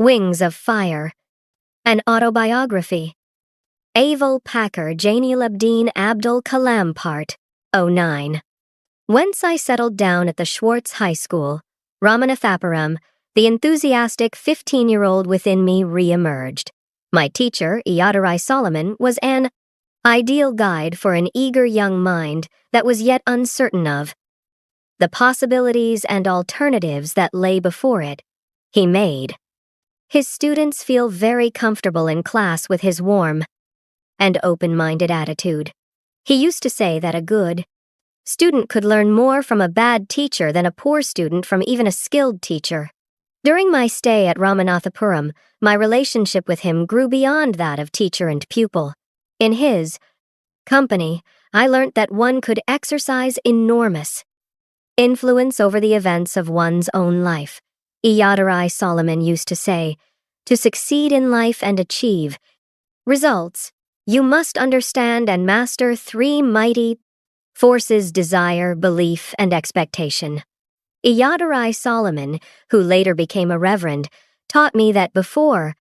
Wings of Fire, An Autobiography, Aval Packer Jainilabdeen Abdul Kalam Part-09. Whence I settled down at the Schwartz High School, Ramanathapuram, the enthusiastic 15-year-old within me re-emerged. My teacher, Iyadarai Solomon, was an ideal guide for an eager young mind that was yet uncertain of the possibilities and alternatives that lay before it. He made his students feel very comfortable in class with his warm and open-minded attitude. He used to say that a good student could learn more from a bad teacher than a poor student from even a skilled teacher. During my stay at Ramanathapuram, my relationship with him grew beyond that of teacher and pupil. In his company, I learnt that one could exercise enormous influence over the events of one's own life. Iyadarai Solomon used to say, to succeed in life and achieve results, you must understand and master three mighty forces: desire, belief, and expectation. Iyadarai Solomon, who later became a reverend, taught me that before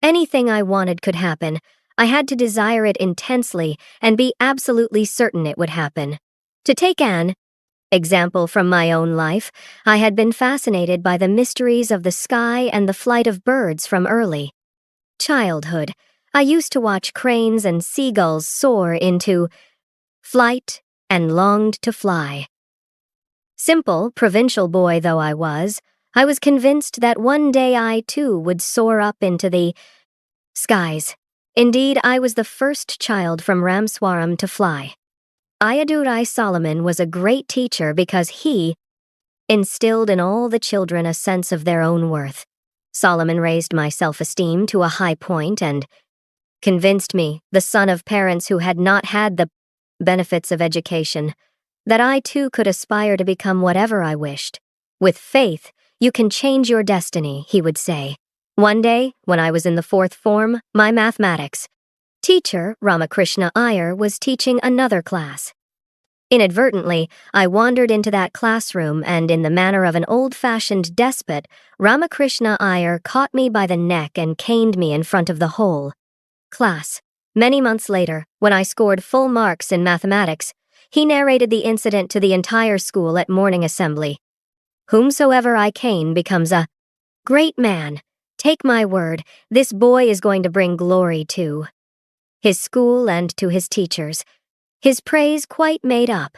anything I wanted could happen, I had to desire it intensely and be absolutely certain it would happen. To take an example from my own life, I had been fascinated by the mysteries of the sky and the flight of birds from early childhood. I used to watch cranes and seagulls soar into flight and longed to fly. Simple, provincial boy though I was convinced that one day I too would soar up into the skies. Indeed, I was the first child from Ramswaram to fly. Iyadarai Solomon was a great teacher because he instilled in all the children a sense of their own worth. Solomon raised my self-esteem to a high point and convinced me, the son of parents who had not had the benefits of education, that I too could aspire to become whatever I wished. With faith, you can change your destiny, he would say. One day, when I was in the 4th form, my mathematics teacher, Ramakrishna Iyer, was teaching another class. Inadvertently, I wandered into that classroom and, in the manner of an old-fashioned despot, Ramakrishna Iyer caught me by the neck and caned me in front of the whole class. Many months later, when I scored full marks in mathematics, he narrated the incident to the entire school at morning assembly. Whomsoever I cane becomes a great man. Take my word, this boy is going to bring glory to his school and to his teachers. His praise quite made up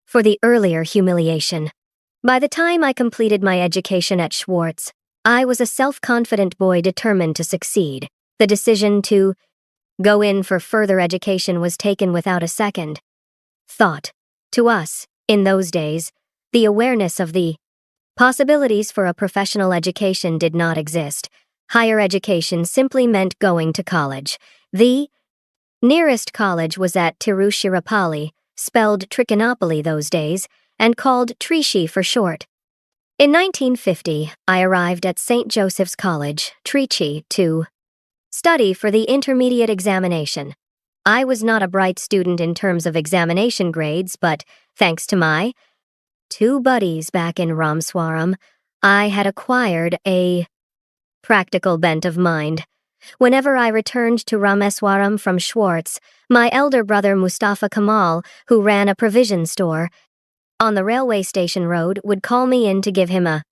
for the earlier humiliation. By the time I completed my education at Schwartz, I was a self-confident boy determined to succeed. The decision to go in for further education was taken without a second thought. To us, in those days, the awareness of the possibilities for a professional education did not exist. Higher education simply meant going to college. The nearest college was at Tiruchirappalli, spelled Trichinopoly those days, and called Trichy for short. In 1950, I arrived at St. Joseph's College, Trichy, to study for the intermediate examination. I was not a bright student in terms of examination grades, but, thanks to my 2 buddies back in Ramswaram, I had acquired a practical bent of mind. Whenever I returned to Rameswaram from Schwartz, my elder brother Mustafa Kamal, who ran a provision store on the railway station road, would call me in to give him a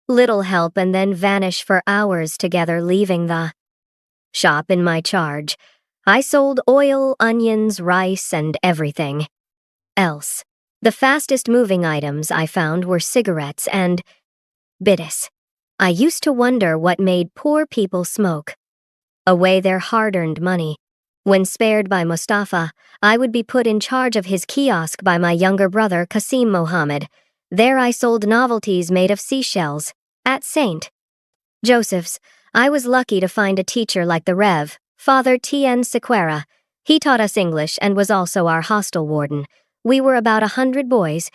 little help and then vanish for hours together, leaving the shop in my charge. I sold oil, onions, rice, and everything else. The fastest moving items I found were cigarettes and bidis. I used to wonder what made poor people smoke away their hard-earned money. When spared by Mustafa, I would be put in charge of his kiosk by my younger brother Qasim Mohammed. There I sold novelties made of seashells. At St. Joseph's, I was lucky to find a teacher like the Rev. Father T.N. Sequeira. He taught us English and was also our hostel warden. We were about 100 boys,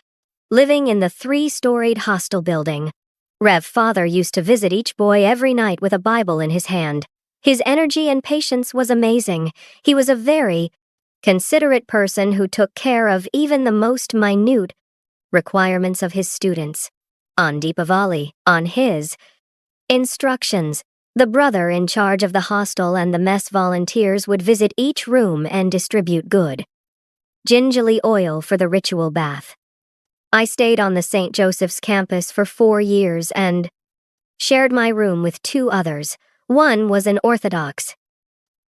living in the 3-storied hostel building. Rev. Father used to visit each boy every night with a Bible in his hand. His energy and patience was amazing. He was a very considerate person who took care of even the most minute requirements of his students. On Deepavali, on his instructions, The brother in charge of the hostel and the mess volunteers would visit each room and distribute good, gingerly oil for the ritual bath. I stayed on the St. Joseph's campus for 4 years and shared my room with 2 others. One was an Orthodox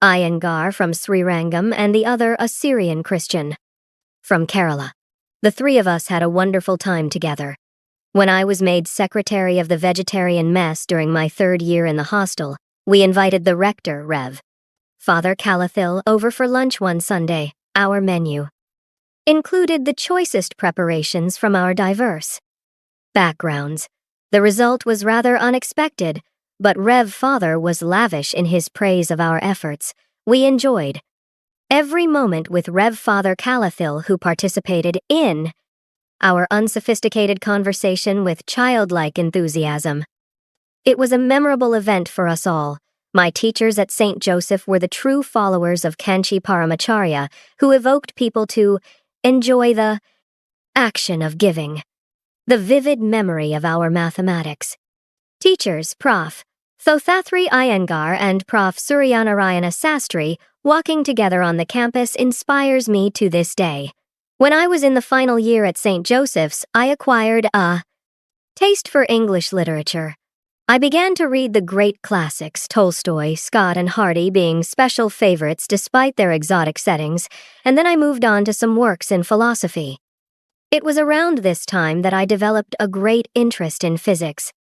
Iyengar from Srirangam and the other a Syrian Christian from Kerala. The 3 of us had a wonderful time together. When I was made secretary of the vegetarian mess during my 3rd year in the hostel, we invited the rector, Rev. Father Calathil, over for lunch one Sunday. Our menu included the choicest preparations from our diverse backgrounds. The result was rather unexpected, but Rev Father was lavish in his praise of our efforts. We enjoyed every moment with Rev Father Calathil, who participated in our unsophisticated conversation with childlike enthusiasm. It was a memorable event for us all. My teachers at St. Joseph were the true followers of Kanchi Paramacharya, who evoked people to enjoy the action of giving. The vivid memory of our mathematics teachers, Prof. Thothathri Iyengar and Prof. Suryanarayana Sastry, walking together on the campus inspires me to this day. When I was in the final year at St. Joseph's, I acquired a taste for English literature. I began to read the great classics, Tolstoy, Scott, and Hardy being special favorites despite their exotic settings, and then I moved on to some works in philosophy. It was around this time that I developed a great interest in physics.